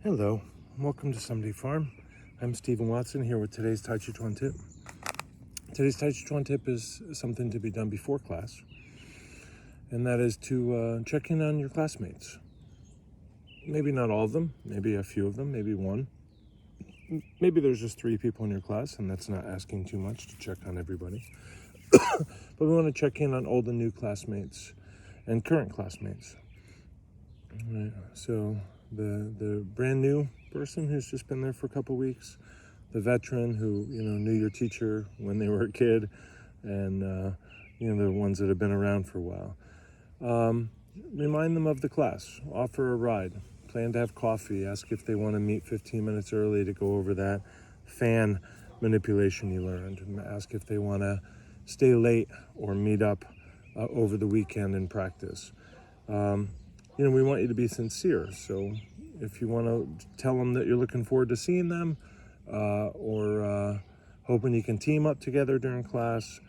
Hello, welcome to Someday Farm. I'm Stephen Watson here with today's Tàijíquán Tip. Today's Tàijíquán Tip is something to be done before class, and that is to check in on your classmates. Maybe not all of them, maybe a few of them, maybe one. Maybe there's just 3 people in your class, and that's not asking too much to check on everybody. But we want to check in on old and new classmates and current classmates. All right, so the brand new person who's just been there for a couple weeks, the veteran who knew your teacher when they were a kid, and the ones that have been around for a while. Remind them of the class. Offer a ride. Plan to have coffee. Ask if they want to meet 15 minutes early to go over that fan manipulation you learned. And ask if they want to stay late or meet up over the weekend and practice. We want you to be sincere. So if you want to tell them that you're looking forward to seeing them, or hoping you can team up together during class,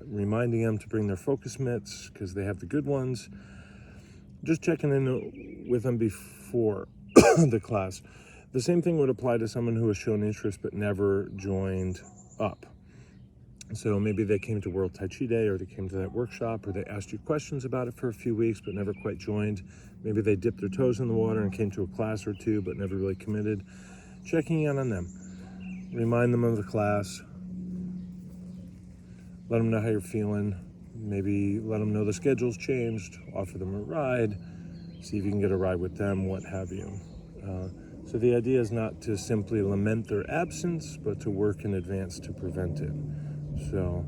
reminding them to bring their focus mitts because they have the good ones, just checking in with them before the class. The same thing would apply to someone who has shown interest but never joined up. So maybe they came to World Tai Chi Day, or they came to that workshop, or they asked you questions about it for a few weeks but never quite joined. Maybe they dipped their toes in the water and came to a class or two but never really committed. Checking in on them. Remind them of the class. Let them know how you're feeling. Maybe let them know the schedule's changed. Offer them a ride. See if you can get a ride with them, what have you. So the idea is not to simply lament their absence, but to work in advance to prevent it. So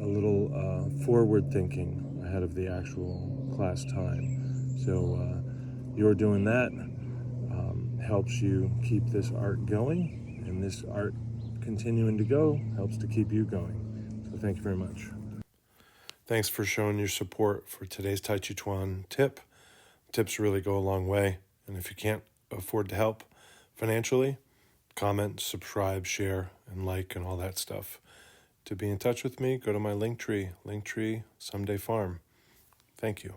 a little forward thinking ahead of the actual class time. So you're doing that helps you keep this art going, and this art continuing to go helps to keep you going. So thank you very much. Thanks for showing your support for today's Tàijíquán Tip. Tips really go a long way, and if you can't afford to help financially, comment, subscribe, share, and like, and all that stuff. To be in touch with me, go to my Linktree, Someday Farm. Thank you.